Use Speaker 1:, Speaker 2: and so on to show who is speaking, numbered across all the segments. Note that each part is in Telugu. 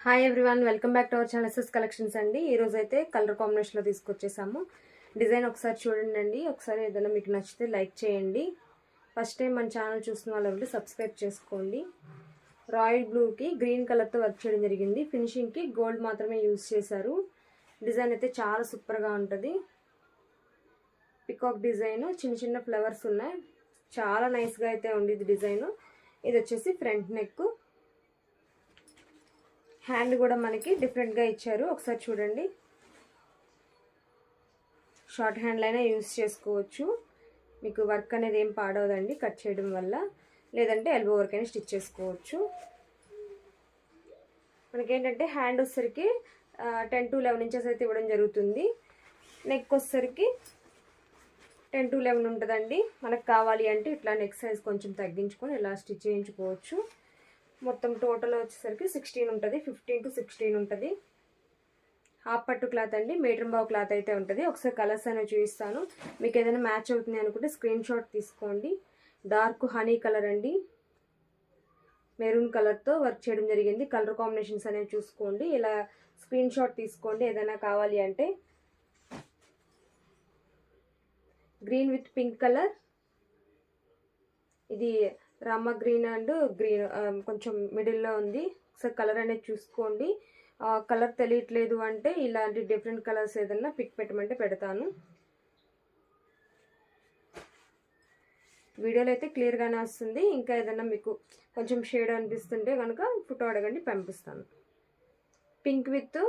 Speaker 1: Hi everyone, welcome back to our channel SS collections అండి. ఈరోజు అయితే కలర్ కాంబినేషన్లో తీసుకొచ్చేసాము. డిజైన్ ఒకసారి చూడండి అండి. ఒకసారి ఏదైనా మీకు నచ్చితే లైక్ చేయండి. ఫస్ట్ టైం మన ఛానల్ చూస్తున్న వాళ్ళు సబ్స్క్రైబ్ చేసుకోండి. రాయల్ బ్లూకి గ్రీన్ కలర్తో వర్క్ చేయడం జరిగింది. ఫినిషింగ్కి గోల్డ్ మాత్రమే యూజ్ చేశారు. డిజైన్ అయితే చాలా సూపర్గా ఉంటుంది. పికాక్ డిజైన్, చిన్న చిన్న ఫ్లవర్స్ ఉన్నాయి. చాలా నైస్గా అయితే ఉంది ఇది డిజైన్. ఇది వచ్చేసి ఫ్రంట్ నెక్. హ్యాండ్ కూడా మనకి డిఫరెంట్గా ఇచ్చారు. ఒకసారి చూడండి. షార్ట్ హ్యాండ్ అయినా యూజ్ చేసుకోవచ్చు. మీకు వర్క్ అనేది ఏం పాడవదండి కట్ చేయడం వల్ల. లేదంటే ఎల్బో వర్క్ అయినా స్టిచ్ చేసుకోవచ్చు. మనకేంటంటే హ్యాండ్ వచ్చేసరికి 10 to 11 ఇంచెస్ అయితే ఇవ్వడం జరుగుతుంది. నెక్ వచ్చేసరికి 10 to 11 ఉంటుందండి. మనకు కావాలి అంటే ఇట్లా నెక్ సైజ్ కొంచెం తగ్గించుకొని ఇలా స్టిచ్ చేయించుకోవచ్చు. మొత్తం టోటల్ వచ్చేసరికి 16 ఉంటుంది. 15 to 16 ఉంటుంది. హాఫ్ పట్టు క్లాత్ అండి. మీటర్ బావ్ క్లాత్ అయితే ఉంటుంది. ఒకసారి కలర్స్ అనేవి చూపిస్తాను. మీకు ఏదైనా మ్యాచ్ అవుతుంది అనుకుంటే స్క్రీన్ షాట్ తీసుకోండి. డార్క్ హనీ కలర్ అండి. మెరూన్ కలర్తో వర్క్ చేయడం జరిగింది. కలర్ కాంబినేషన్స్ అనేవి చూసుకోండి. ఇలా స్క్రీన్ షాట్ తీసుకోండి ఏదైనా కావాలి అంటే. Green with pink colour. ఇది రామ గ్రీన్ అండ్ గ్రీన్ కొంచెం మిడిల్లో ఉంది. ఒకసారి కలర్ అనేది చూసుకోండి. కలర్ తెలియట్లేదు అంటే ఇలాంటి డిఫరెంట్ కలర్స్ ఏదన్నా పిక్ పెట్టమంటే పెడతాను. వీడియోలో అయితే క్లియర్గానే వస్తుంది. ఇంకా ఏదన్నా మీకు కొంచెం షేడ్ అనిపిస్తుంటే కనుక ఫోటో అడగండి, పంపిస్తాను. పింక్ విత్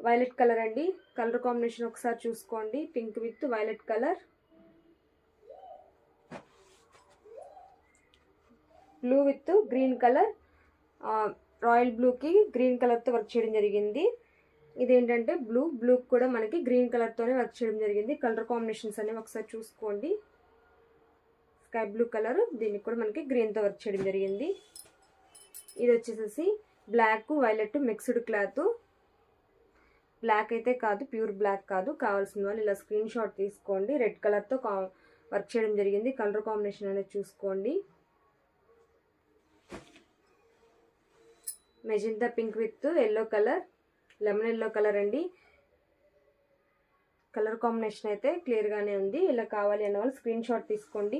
Speaker 1: వైలెట్ కలర్ అండి. కలర్ కాంబినేషన్ ఒకసారి చూసుకోండి. Pink with violet colour. Blue with green colour. Royal బ్లూకి గ్రీన్ కలర్తో వర్క్ చేయడం జరిగింది. ఇదేంటంటే బ్లూ కూడా మనకి గ్రీన్ కలర్తోనే వర్క్ చేయడం జరిగింది. కలర్ కాంబినేషన్స్ అనేవి ఒకసారి చూసుకోండి. స్కై బ్లూ కలర్, దీనికి కూడా మనకి గ్రీన్తో వర్క్ చేయడం జరిగింది. ఇది వచ్చేసేసి black violet mixed cloth. Black అయితే కాదు, ప్యూర్ బ్లాక్ కాదు. కావాల్సిన వాళ్ళు ఇలా స్క్రీన్ షాట్ తీసుకోండి. రెడ్ కలర్తో వర్క్ చేయడం జరిగింది. కలర్ కాంబినేషన్ అనేది చూసుకోండి. Magenta pink with yellow colour, lemon yellow colour అండి. కలర్ కాంబినేషన్ అయితే క్లియర్గానే ఉంది. ఇలా కావాలి అన్న వాళ్ళు స్క్రీన్ షాట్ తీసుకోండి.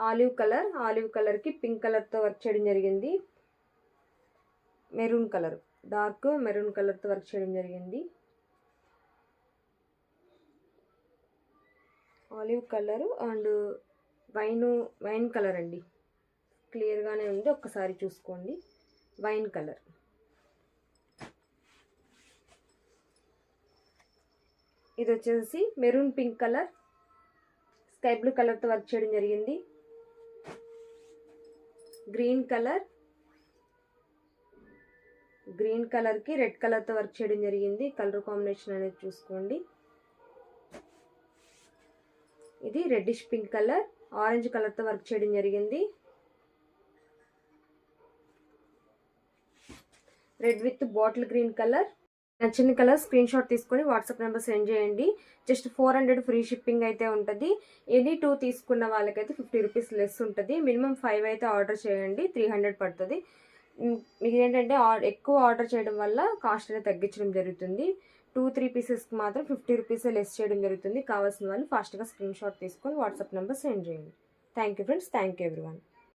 Speaker 1: ఆలివ్ కలర్కి పింక్ కలర్తో వర్క్ చేయడం జరిగింది. మెరూన్ కలర్, డార్క్ మెరూన్ కలర్తో వర్క్ చేయడం జరిగింది. Olive colour and wine colour అండి. క్లియర్గానే ఉంది, ఒక్కసారి చూసుకోండి. Wine colour. ఇది వచ్చేసి maroon pink colour, sky blue కలర్తో వర్క్ చేయడం జరిగింది. గ్రీన్ కలర్కి రెడ్ కలర్తో వర్క్ చేయడం జరిగింది. కలర్ కాంబినేషన్ అనేది చూసుకోండి. ఇది రెడ్డిష్ పింక్ కలర్, ఆరెంజ్ కలర్తో వర్క్ చేయడం జరిగింది. Red with bottle green colour. నచ్చిన కలర్ స్క్రీన్ షాట్ తీసుకొని వాట్సాప్ నెంబర్ సెండ్ చేయండి. జస్ట్ 400 ఫ్రీ షిప్పింగ్ అయితే ఉంటుంది. ఎనీ 2 తీసుకున్న వాళ్ళకైతే 50 రూపీస్ లెస్ ఉంటుంది. మినిమం 5 అయితే ఆర్డర్ చేయండి, 300 పడుతుంది. మీకు ఏంటంటే ఎక్కువ ఆర్డర్ చేయడం వల్ల కాస్ట్ అనేది తగ్గించడం జరుగుతుంది. 2-3 పీసెస్కి మాత్రం 50 రూపీస్ లెస్ చేయడం జరుగుతుంది. కావాల్సిన వాళ్ళు ఫాస్ట్గా స్క్రీన్ షాట్ తీసుకొని వాట్సాప్ నెంబర్ సెండ్ చేయండి. Thank you friends. Thank you everyone.